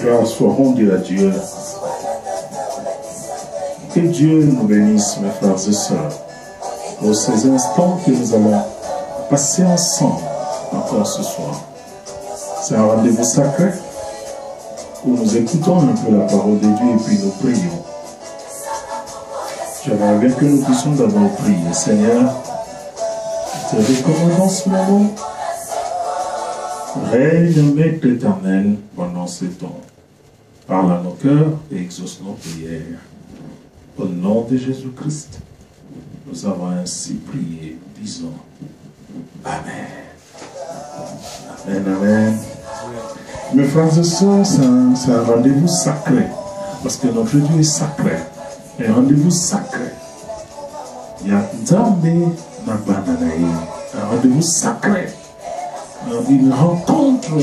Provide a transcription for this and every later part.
Gloire soit rendue à Dieu. Que Dieu nous bénisse, mes frères et sœurs, pour ces instants que nous allons passer ensemble encore ce soir. C'est un rendez-vous sacré où nous écoutons un peu la parole de Dieu et puis nous prions. J'aimerais bien que nous puissions d'abord prier. Seigneur, je te recommande en ce moment. Règne, Maître éternel, pendant ce temps. Parle à nos cœurs et exauce nos prières. Au nom de Jésus-Christ, nous avons ainsi prié, disons Amen. Amen, Amen. Mes frères et sœurs, c'est un rendez-vous sacré, parce que notre Dieu est sacré. Un rendez-vous sacré. Il y a Nzambe na Bananaï. Un rendez-vous sacré. Une rencontre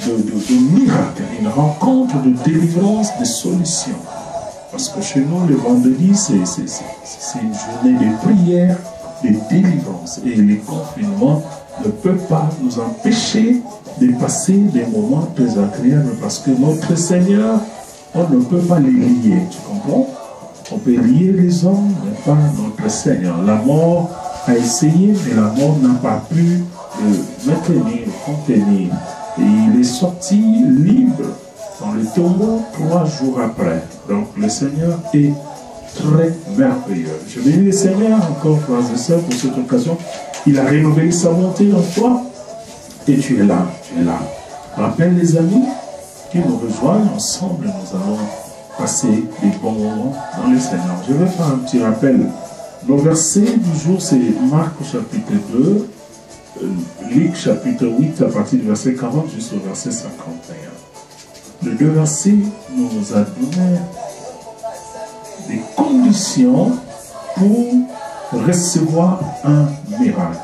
de miracles, une rencontre de délivrance, de solutions. Parce que chez nous, le vendredi, c'est une journée de prière, de délivrance. Et les confinements ne peuvent pas nous empêcher de passer des moments très agréables. Parce que notre Seigneur, on ne peut pas les lier, tu comprends? On peut lier les hommes, mais pas notre Seigneur. La mort a essayé, mais la mort n'a pas pu maintenir, contenir. Et il est sorti libre dans le tombeau 3 jours après. Donc le Seigneur est très merveilleux. Je bénis le Seigneur encore, frères et sœurs, pour cette occasion. Il a rénové sa bonté en toi. Et tu es là, tu es là. Rappelle les amis qui nous rejoignent ensemble. Nous allons passer des bons moments dans le Seigneur. Je vais faire un petit rappel. Nos versets du jour, c'est Marc chapitre 2, Luc chapitre 8 à partir du verset 40 jusqu'au verset 51. Les deux versets nous a donné des conditions pour recevoir un miracle.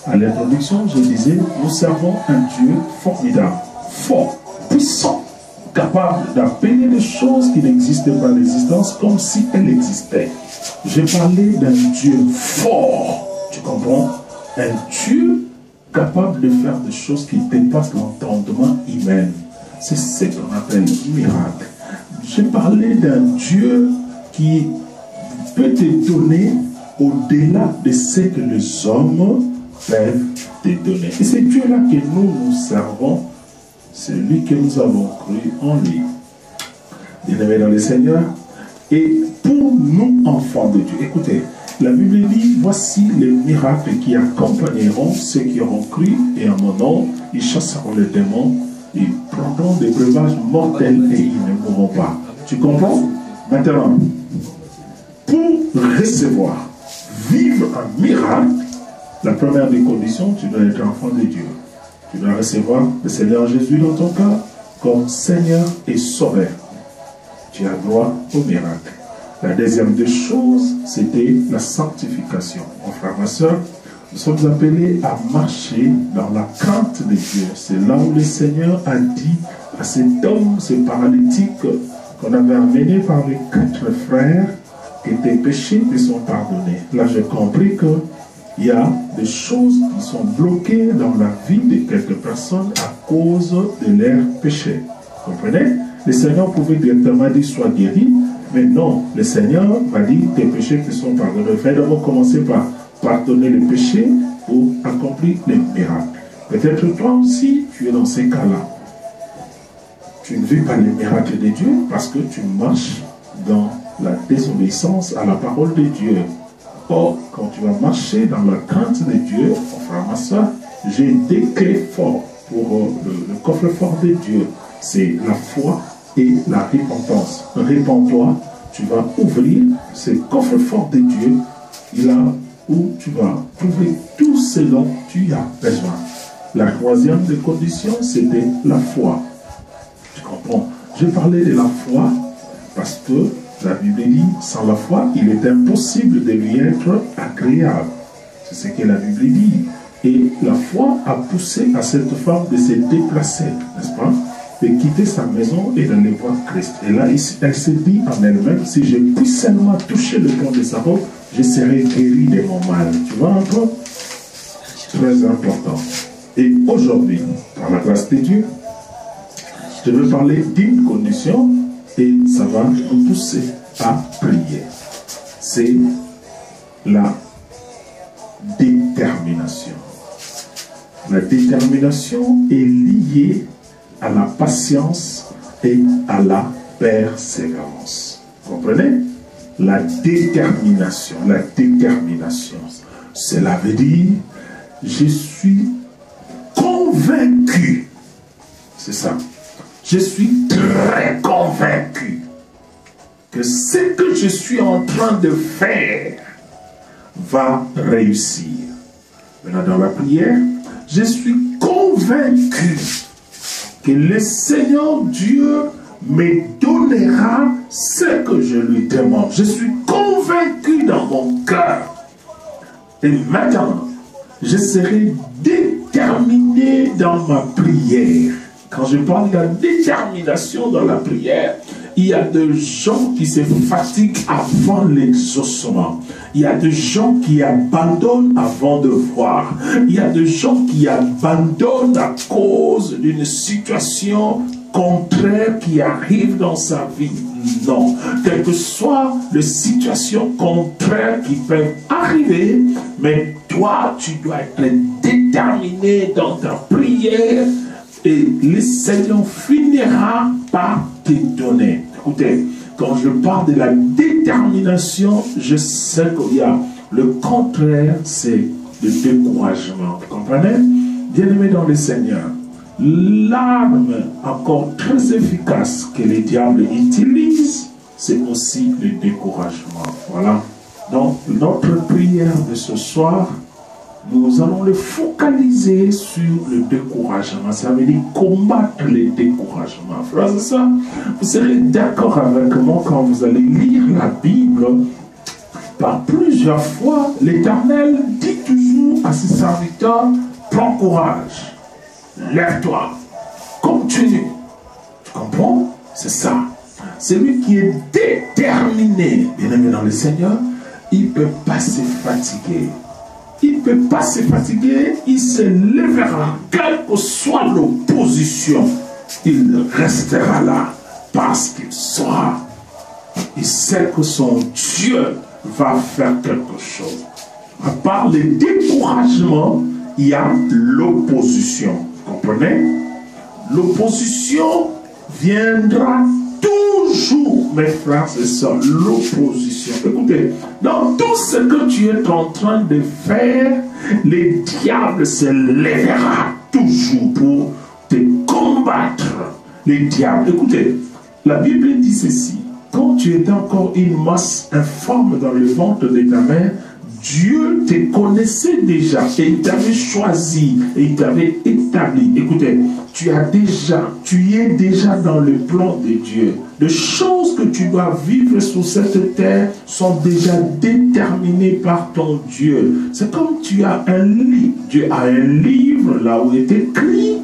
À l'introduction, je disais, nous servons un Dieu formidable, fort, puissant, capable d'appeler des choses qui n'existaient pas l'existence comme si elles existaient. J'ai parlé d'un Dieu fort, tu comprends? Un Dieu capable de faire des choses qui dépassent l'entendement humain. C'est ce qu'on appelle miracle. J'ai parlé d'un Dieu qui peut te donner au-delà de ce que les hommes peuvent te donner. Et c'est Dieu-là que nous servons, c'est lui que nous avons cru en lui. Bien-aimés dans le Seigneur, et pour nous, enfants de Dieu, écoutez, la Bible dit, voici les miracles qui accompagneront ceux qui auront cru, et en mon nom, ils chasseront les démons, ils prendront des breuvages mortels et ils ne mourront pas. Tu comprends? Maintenant, pour recevoir, vivre un miracle, la première des conditions, tu dois être enfant de Dieu. Tu dois recevoir le Seigneur Jésus dans ton cœur comme Seigneur et Sauveur. Tu as droit au miracle. La deuxième des choses, c'était la sanctification. Mon frère, ma soeur, nous sommes appelés à marcher dans la crainte de Dieu. C'est là où le Seigneur a dit à cet homme, ce paralytique qu'on avait amené par les 4 frères, que tes péchés te sont pardonnés. Là, j'ai compris qu'il y a des choses qui sont bloquées dans la vie de quelques personnes à cause de leurs péchés. Vous comprenez? Le Seigneur pouvait directement dire sois guéri, Mais non, le Seigneur m'a dit, tes péchés te sont pardonnés. Il faut d'abord commencer par pardonner les péchés pour accomplir les miracles. Peut-être toi aussi, tu es dans ces cas-là. Tu ne vis pas les miracles de Dieu parce que tu marches dans la désobéissance à la parole de Dieu. Or, quand tu vas marcher dans la crainte de Dieu, mon frère, ma soeur, j'ai des clés fortes pour le coffre-fort de Dieu. C'est la foi et la repentance. Répands-toi, tu vas ouvrir ce coffre-fort de Dieu, là où tu vas trouver tout ce dont tu as besoin. La troisième des conditions, c'était la foi. Tu comprends? J'ai parlé de la foi parce que la Bible dit, sans la foi, il est impossible de lui être agréable. C'est ce que la Bible dit. Et la foi a poussé à cette femme de se déplacer, n'est-ce pas? De quitter sa maison et d'aller voir Christ. Et là, elle se dit en elle-même, si je puis seulement toucher le fond de sa robe, je serai guéri de mon mal. Tu vois encore? Très important. Et aujourd'hui, par la grâce de Dieu, je veux parler d'une condition et ça va nous pousser à prier. C'est la détermination. La détermination est liée à la patience et à la persévérance. Vous comprenez? La détermination. La détermination. Cela veut dire, je suis convaincu. C'est ça. Je suis très convaincu que ce que je suis en train de faire va réussir. Maintenant, dans la prière, je suis convaincu que le Seigneur Dieu me donnera ce que je lui demande. Je suis convaincu dans mon cœur. Et maintenant, je serai déterminé dans ma prière. Quand je parle de la détermination dans la prière, il y a des gens qui se fatiguent avant l'exaucement. Il y a des gens qui abandonnent avant de voir. Il y a des gens qui abandonnent à cause d'une situation contraire qui arrive dans sa vie. Non. Quelle que soit les situations contraires qui peuvent arriver, mais toi, tu dois être déterminé dans ta prière et le Seigneur finira par te donner. Écoutez, quand je parle de la détermination, je sais qu'il y a le contraire, c'est le découragement. Vous comprenez? Bien-aimé dans le Seigneur, l'arme encore très efficace que les diables utilisent, c'est aussi le découragement. Voilà. Donc, notre prière de ce soir, nous allons le focaliser sur le découragement. Ça veut dire combattre le découragement. Frère, c'est ça. Vous serez d'accord avec moi quand vous allez lire la Bible. Par plusieurs fois, l'Éternel dit toujours à ses serviteurs, prends courage, lève-toi, continue. Tu comprends? C'est ça. Celui qui est déterminé, bien aimé dans le Seigneur, il ne peut pas se fatiguer. Il ne peut pas se fatiguer, il se lèvera, quelle que soit l'opposition, il restera là, parce qu'il sait que son Dieu va faire quelque chose. À part le découragement, il y a l'opposition. Vous comprenez? L'opposition viendra toujours, mes frères et sœurs, l'opposition. Écoutez, dans tout ce que tu es en train de faire, le diable se lèvera toujours pour te combattre. Les diables, écoutez, la Bible dit ceci, quand tu étais encore une masse informe dans le ventre de ta mère, Dieu te connaissait déjà et il t'avait choisi et il t'avait établi. Écoutez, tu es déjà dans le plan de Dieu. Les choses que tu dois vivre sur cette terre sont déjà déterminées par ton Dieu. C'est comme tu as un livre. Dieu a un livre là où est écrit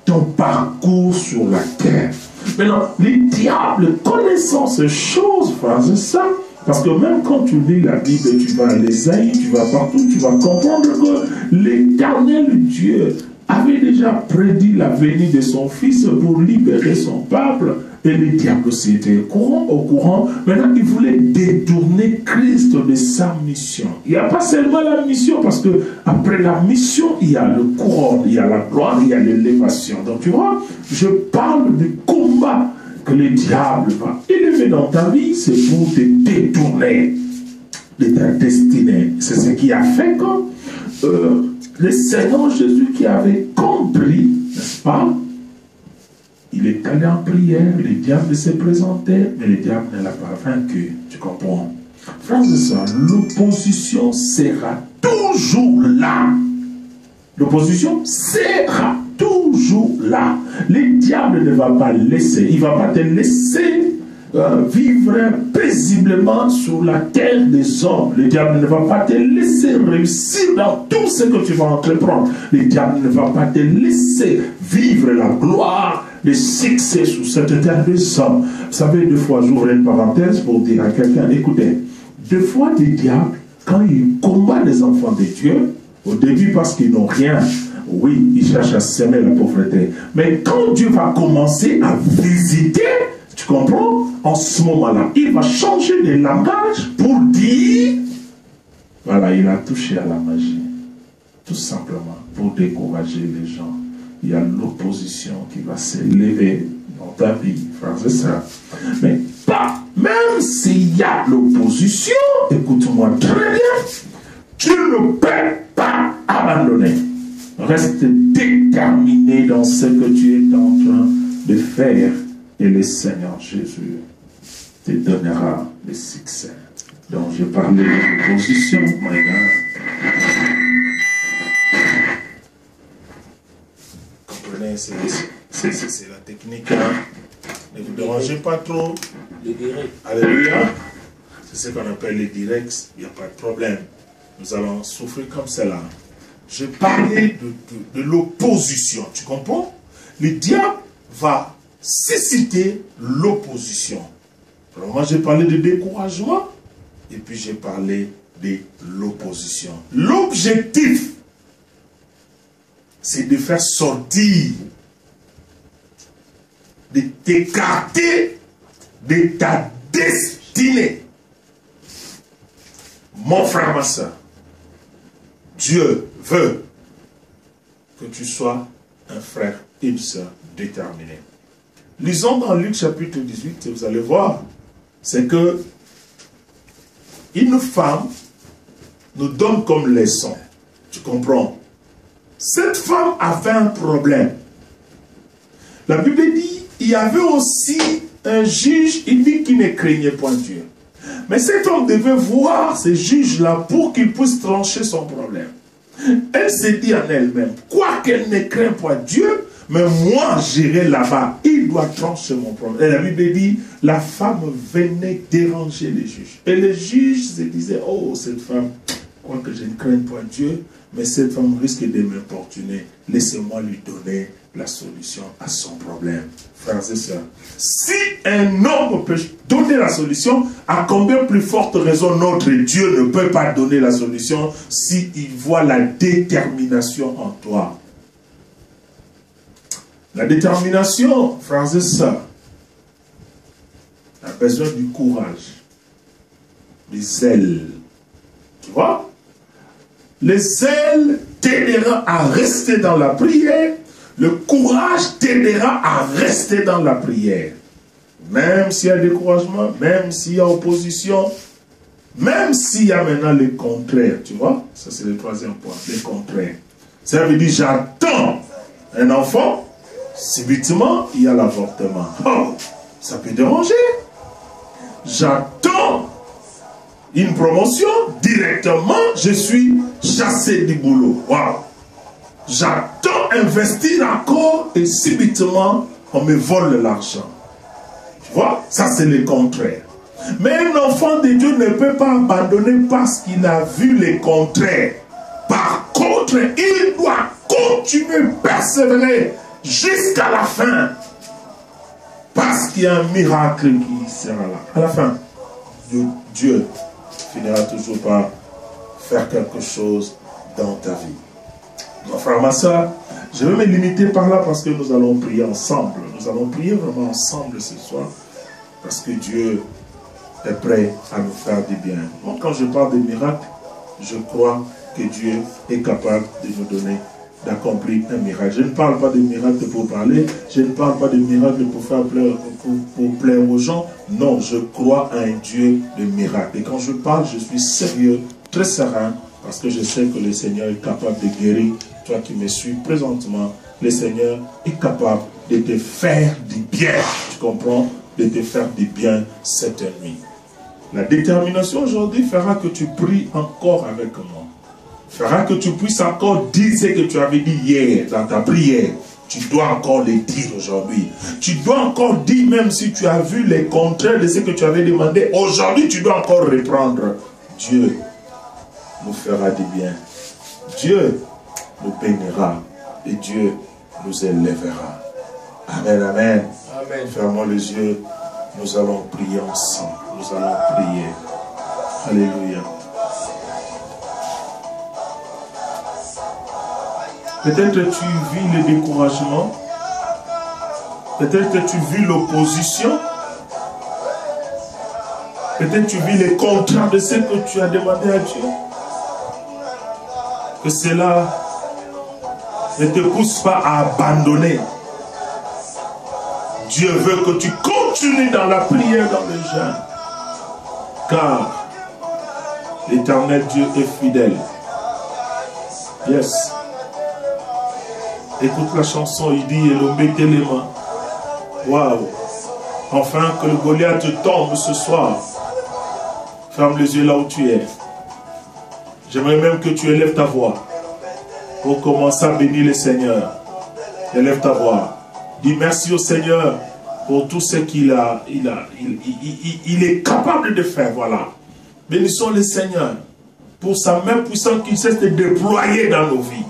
ton parcours sur la terre. Maintenant, les diables connaissant ces choses, frères et sœurs, parce que même quand tu lis la Bible, tu vas à l'Ésaïe, tu vas partout, tu vas comprendre que l'Éternel Dieu avait déjà prédit la venue de son Fils pour libérer son peuple. Et le diable aussi était au courant. Maintenant, il voulait détourner Christ de sa mission. Il n'y a pas seulement la mission, parce que après la mission, il y a le couronne, il y a la gloire, il y a l'élévation. Donc tu vois, je parle du combat que le diable va élever dans ta vie, c'est pour te détourner de ta destinée. C'est ce qui a fait que le Seigneur Jésus qui avait compris, n'est-ce pas? Il est allé en prière, le diable s'est présenté, mais le diable ne l'a pas vaincu. Tu comprends? Frères et sœurs, l'opposition sera toujours là. L'opposition sera toujours là. Le diable ne va pas laisser, il ne va pas te laisser vivre paisiblement sur la terre des hommes. Le diable ne va pas te laisser réussir dans tout ce que tu vas entreprendre. Le diable ne va pas te laisser vivre la gloire, le succès sur cette terre des hommes. Vous savez, deux fois, j'ouvre une parenthèse pour dire à quelqu'un, écoutez, deux fois le diable, quand il combat les enfants de Dieu, au début parce qu'ils n'ont rien, oui, il cherche à semer la pauvreté. Mais quand Dieu va commencer à visiter, tu comprends? En ce moment-là, il va changer de langage pour dire, voilà, il a touché à la magie. Tout simplement, pour décourager les gens. Il y a l'opposition qui va s'élever dans ta vie, frères et sœurs. Mais pas, même s'il y a l'opposition, écoute-moi très bien, tu ne peux pas abandonner. Reste déterminé dans ce que tu es en train de faire. Et le Seigneur Jésus te donnera le succès. Donc, je parlais de l'opposition maintenant. Comprenez, c'est la technique. Hein? Ne vous dérangez pas trop. Le direct. Alléluia. C'est ce qu'on appelle les directs. Il n'y a pas de problème. Nous allons souffrir comme cela. Je parlais de l'opposition. Tu comprends? Le diable va susciter l'opposition. Moi, j'ai parlé de découragement et puis j'ai parlé de l'opposition. L'objectif, c'est de faire sortir, de t'écarter de ta destinée. Mon frère, ma soeur, Dieu veut que tu sois un frère et une soeur déterminés. Lisons dans Luc chapitre 18, et vous allez voir, c'est que une femme nous donne comme leçon. Tu comprends? Cette femme avait un problème. La Bible dit, il y avait aussi un juge, il dit qu'il ne craignait point Dieu. Mais cet homme devait voir ce juge-là pour qu'il puisse trancher son problème. Elle s'est dit en elle-même, quoi qu'elle ne craint point Dieu, mais moi j'irai là-bas, il doit trancher mon problème. Et la Bible dit, la femme venait déranger les juges. Et les juges se disaient, oh cette femme, quoi que je ne craigne point Dieu, mais cette femme risque de m'importuner. Laissez-moi lui donner la solution à son problème. Frères et sœurs, si un homme peut donner la solution, à combien plus forte raison notre Dieu ne peut pas donner la solution s'il voit la détermination en toi. La détermination, frères et sœurs, a besoin du courage, du zèle. Tu vois? Le zèle t'aidera à rester dans la prière. Le courage t'aidera à rester dans la prière. Même s'il y a découragement, même s'il y a opposition, même s'il y a maintenant le contraire. Tu vois? Ça, c'est le troisième point. Le contraire. Ça veut dire, j'attends un enfant. Subitement, il y a l'avortement. Oh, ça peut déranger. J'attends une promotion. Directement, je suis chassé du boulot. Waouh. J'attends investir encore et subitement, on me vole l'argent. Tu vois, ça c'est le contraire. Mais un enfant de Dieu ne peut pas abandonner parce qu'il a vu le contraire. Par contre, il doit continuer, persévérer jusqu'à la fin. Parce qu'il y a un miracle qui sera là. À la fin, Dieu finira toujours par faire quelque chose dans ta vie. Mon frère, ma soeur, je vais me limiter par là parce que nous allons prier ensemble. Nous allons prier vraiment ensemble ce soir. Parce que Dieu est prêt à nous faire du bien. Moi, quand je parle des miracles, je crois que Dieu est capable de nous donner, d'accomplir un miracle. Je ne parle pas de miracles pour parler, je ne parle pas de miracles pour faire plaire, pour plaire aux gens. Non, je crois à un Dieu de miracles. Et quand je parle, je suis sérieux, très serein, parce que je sais que le Seigneur est capable de guérir. Toi qui me suis présentement, le Seigneur est capable de te faire du bien. Tu comprends? De te faire du bien cette nuit. La détermination aujourd'hui fera que tu pries encore avec moi. Fera que tu puisses encore dire ce que tu avais dit hier dans ta prière. Tu dois encore le dire aujourd'hui. Tu dois encore dire, même si tu as vu les contraires de ce que tu avais demandé, aujourd'hui tu dois encore reprendre. Dieu nous fera du bien. Dieu nous bénira et Dieu nous élèvera. Amen, amen. Amen. Fermons les yeux. Nous allons prier ensemble. Nous allons prier. Alléluia. Peut-être que tu vis le découragement. Peut-être que tu vis l'opposition. Peut-être que tu vis les contraires de ce que tu as demandé à Dieu. Que cela ne te pousse pas à abandonner. Dieu veut que tu continues dans la prière, dans le jeûne. Car l'Éternel Dieu est fidèle. Yes. Écoute la chanson, il dit, Elombe Telema. Waouh. Enfin que le Goliath tombe ce soir. Ferme les yeux là où tu es. J'aimerais même que tu élèves ta voix pour commencer à bénir le Seigneur. Élève ta voix. Dis merci au Seigneur pour tout ce qu'il a. Il est capable de faire. Voilà. Bénissons le Seigneur pour sa main puissante qu'il cesse de déployer dans nos vies.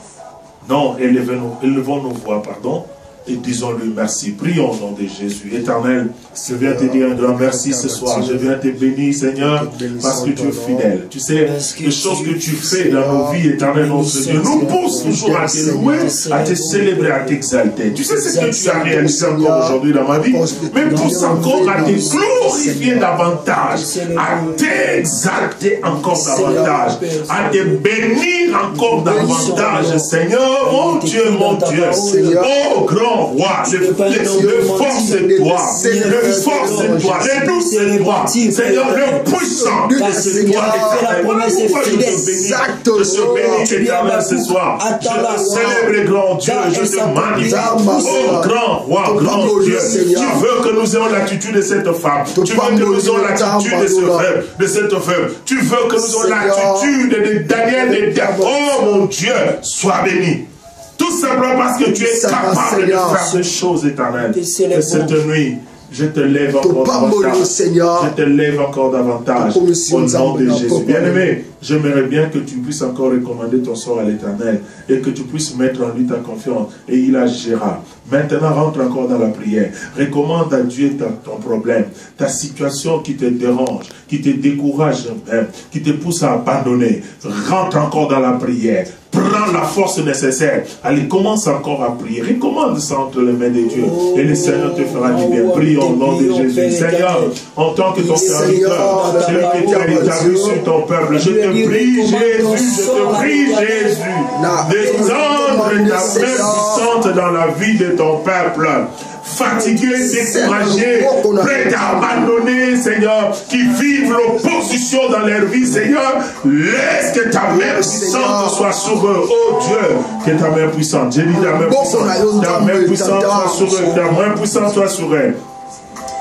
Non, élevons nos voix, pardon. Et disons-lui merci. Prions au nom de Jésus. Éternel, je viens te dire un grand merci ce soir. Je viens te bénir, Seigneur, parce que tu es fidèle. Tu sais, les choses que tu fais dans nos vies, Éternel, notre Dieu, nous poussent toujours à te louer, à te célébrer, à t'exalter. Tu sais ce que tu as réalisé encore aujourd'hui dans ma vie, mais pousse encore à te glorifier davantage, à t'exalter encore davantage, à te bénir encore davantage, Seigneur, mon Dieu, oh grand roi, le force de toi, le force de toi, le douce de toi, Seigneur, le puissant, c'est toi, je te bénis, éternel, ce soir, je te célèbre, grand Dieu, je te magnifie, oh grand roi, grand Dieu, tu veux que nous ayons l'attitude de cette femme, tu veux que nous ayons l'attitude de cette femme, tu veux que nous ayons l'attitude de Daniel et de oh mon Dieu, sois béni. Tout simplement parce que tu es capable de faire des choses éternelles. Et cette nuit, je te lève encore davantage. Je te lève encore davantage. Au nom de Jésus. Bien-aimé, j'aimerais bien que tu puisses encore recommander ton sort à l'Éternel et que tu puisses mettre en lui ta confiance et il agira. Maintenant, rentre encore dans la prière. Recommande à Dieu ton problème, ta situation qui te dérange, qui te décourage même, qui te pousse à abandonner. Rentre encore dans la prière. Prends la force nécessaire. Allez, commence encore à prier. Recommande ça entre les mains de Dieu. Et le Seigneur te fera du bien. Prie au nom de Jésus. Seigneur, en tant que ton serviteur, celui que tu as établi sur ton peuple, je te prie, Jésus, je te prie, Jésus, descendre ta main puissante dans la vie de ton peuple. Fatigués, découragés, prêts à abandonner, Seigneur, qui vivent l'opposition dans leur vie, Seigneur, laisse que ta main puissante soit sur eux, oh Dieu, que ta main puissante, j'ai dit ta main puissante soit sur eux, ta main puissante soit sur eux.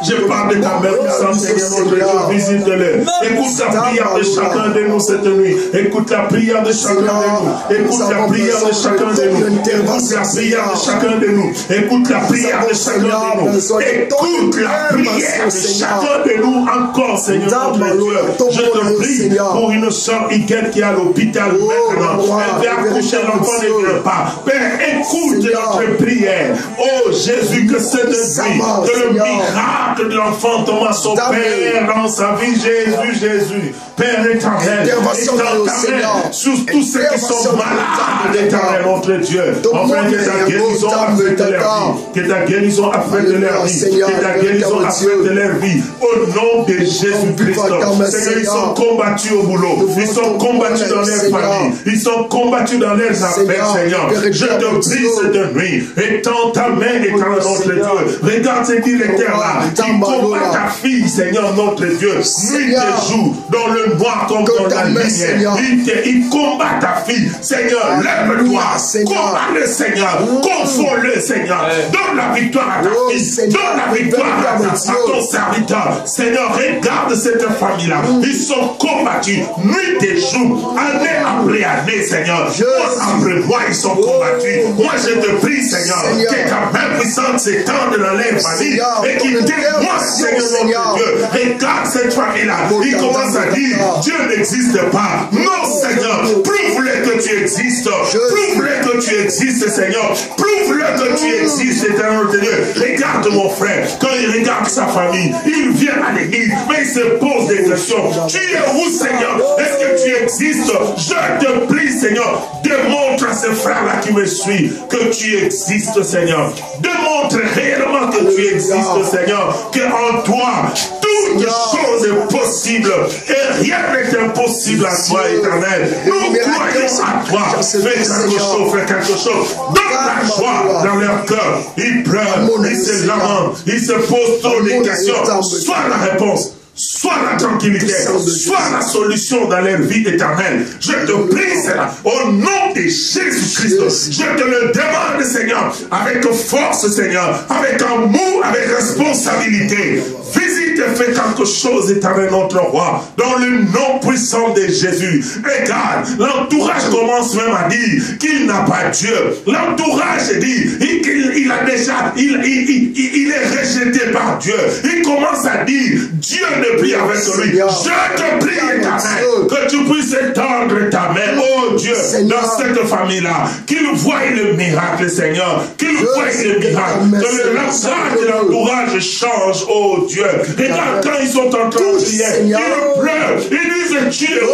Je parle de ta main puissante, Seigneur, notre Dieu, visite-les. Écoute la prière de chacun de nous cette nuit. Écoute la prière de chacun de nous. Écoute la prière de chacun de nous. Écoute la prière de chacun de nous. Écoute la prière de chacun de nous. Écoute la prière de chacun de nous encore, Seigneur, notre Dieu. Je te prie pour une soeur Iguette qui est à l'hôpital maintenant. Elle va accoucher, l'enfant ne vient pas. Père, écoute notre prière. Oh Jésus, que cette nuit, que le miracle miracle de l'enfant Thomas, son Père dans sa vie, Jésus, Père éternel, étends ta main sur tous ceux qui sont malades, éternel, notre Dieu, afin que ta guérison affecte leur vie, que ta guérison affecte leur vie, que ta guérison affecte leur vie, au nom de Jésus-Christ. Seigneur, ils sont combattus au boulot, ils sont combattus dans leur famille, ils sont combattus dans leurs affaires, Seigneur. Je te prie cette nuit, étends ta main, éternel, notre Dieu. Regarde ce directeur là, qui combat ta fille, Seigneur, notre Dieu, nuit et jour, dans le noir comme dans la lumière. Il combat ta fille, Seigneur, lève-toi, combat le Seigneur, confonds-le, Seigneur, donne la victoire à ta fille, donne la victoire à ton serviteur. Seigneur, regarde cette famille-là, ils sont combattus, nuit et jour, année après année, Seigneur, mois après mois, ils sont combattus. Moi, je te prie, Seigneur, que ta main puissante s'étende dans les familles et qu'il témoigne, Seigneur, notre Dieu. Regarde cette famille-là, il commence à dire, Dieu n'existe pas. Non, Seigneur, prouve-le que tu existes, prouve-le que tu existes, Seigneur, prouve-le que tu existes, éternel Dieu. Regarde mon frère, quand il regarde sa famille, il vient à l'église, mais il se pose des questions. Tu es où, Seigneur? Est-ce que tu existes? Je te prie, Seigneur, démontre à ce frère-là qui me suit que tu existes, Seigneur. Démontre réellement que tu existes, Seigneur, qu'en toi, toute chose est possible et rien n'est impossible à toi, éternel. Nous croyons à toi. Fais quelque chose. Donne la joie dans leur cœur. Ils pleurent, ils se lamentent, ils se posent trop de questions. Sois la réponse. Soit la tranquillité, soit la solution dans leur vie éternelle. Je te prie, Seigneur, au nom de Jésus-Christ. Je te le demande, Seigneur, avec force, Seigneur, avec amour, avec responsabilité. Visite et fais quelque chose, éternel, notre roi, dans le nom puissant de Jésus. Regarde, l'entourage commence même à dire qu'il n'a pas Dieu. L'entourage dit qu'il a déjà, il est rejeté par Dieu. Il commence à dire, Dieu ne prie avec lui. Je te prie, éternel, que tu puisses étendre ta main, oh Dieu, dans cette famille-là, qu'il voie le miracle, Seigneur, qu'il voie le miracle, que le langage de l'entourage change, oh Dieu. Regarde quand ils sont en train de prier, ils pleurent, ils disent, tu es où?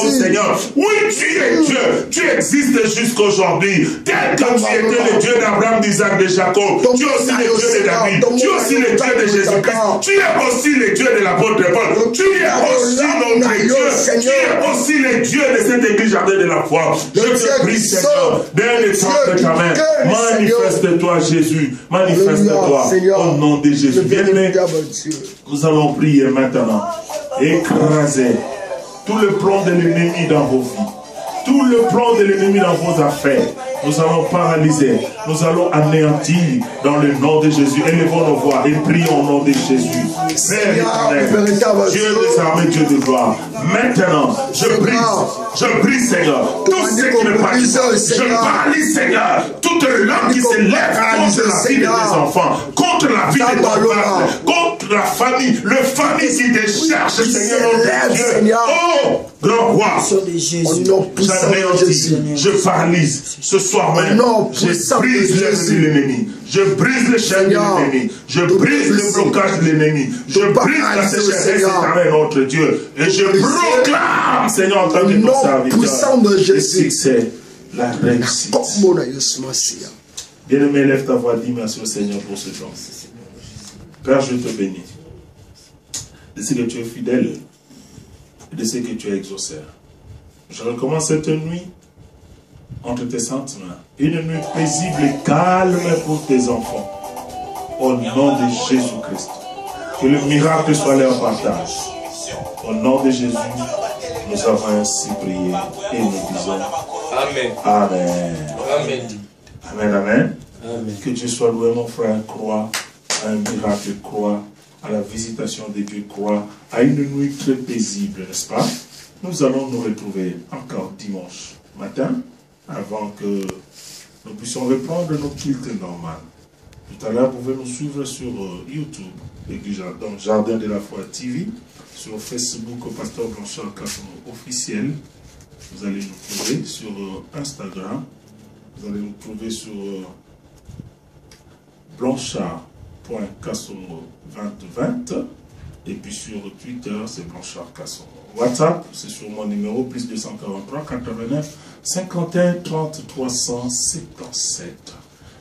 Seigneur, oui, tu es Dieu, tu existes jusqu'aujourd'hui, tel que tu étais le Dieu d'Abraham, d'Isaac, de Jacob, tu es aussi le Dieu de David, tu es aussi le Dieu de Jésus-Christ, tu es aussi le Dieu de l'apôtre Paul, tu es aussi notre Dieu, tu es aussi le Dieu de cette église jardin de la foi. Je te prie, Seigneur, d'un exemple de ta main, manifeste-toi, Jésus, manifeste-toi au nom de Jésus. Bien-aimé, nous allons prier maintenant. Écraser tout le plan de l'ennemi dans vos vies, tout le plan de l'ennemi dans vos affaires. Nous allons paralyser, nous allons anéantir dans le nom de Jésus. Élevons nos voix et prions au nom de Jésus. Père éternel, Dieu des armées, Dieu de gloire. Maintenant, je brise, Seigneur, tout ce qui ne paralyse. Je paralyse, Seigneur, toute langue qui se lève contre la vie de tes enfants, contre la vie de ton peuple, contre la famille, le famille qui te cherche, Seigneur, notre Dieu. Oh, grand roi, j'anéantis, je paralyse ce soir même, je brise l'œuvre de l'ennemi, je brise le chaîne de l'ennemi, je brise le blocage de l'ennemi, je brise la sécheresse éternelle, notre Dieu, et je proclame, Seigneur, en tant que ton serviteur, le succès, la réussite. Bien-aimé, lève ta voix, dis merci au Seigneur pour ce temps. Père, je te bénis de ce que tu es fidèle et de ce que tu as exaucé. Je recommence cette nuit entre tes saintes mains. Une nuit paisible et calme pour tes enfants. Au nom de Jésus-Christ. Que le miracle soit leur partage. Au nom de Jésus, nous avons ainsi prié et nous disons Amen. Amen. Amen. Amen. Amen. Amen. Que Dieu soit loué, mon frère. Crois à un miracle, crois à la visitation de Dieu, crois à une nuit très paisible, n'est-ce pas? Nous allons nous retrouver encore dimanche matin, avant que nous puissions reprendre nos cultes normales. Tout à l'heure, vous pouvez nous suivre sur YouTube, donc Jardin de la Foi TV, sur Facebook, Pasteur Blanchard Casson officiel. Vous allez nous trouver sur Instagram, vous allez nous trouver sur blanchard.kasongo2020. Et puis sur Twitter, c'est Blanchard Kasongo. WhatsApp, c'est sur mon numéro, plus 243 89 51 30 377.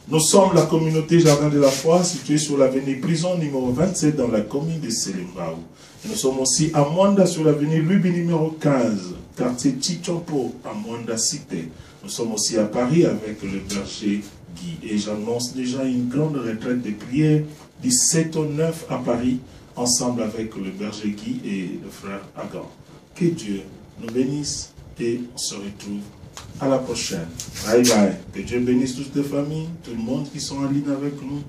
Nous sommes la communauté Jardin de la Foi, située sur l'avenue Prison numéro 27 dans la commune de Selimbaou. Nous sommes aussi à Mwanda sur l'avenue Lubi numéro 15, quartier Chichompo, à Mwanda Cité. Nous sommes aussi à Paris avec le berger Guy. Et j'annonce déjà une grande retraite de prière du 7 au 9 à Paris, ensemble avec le berger Guy et le frère Agan. Que Dieu nous bénisse et on se retrouve à la prochaine. Bye bye. Que Dieu bénisse toutes les familles, tout le monde qui sont en ligne avec nous.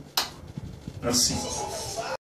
Merci.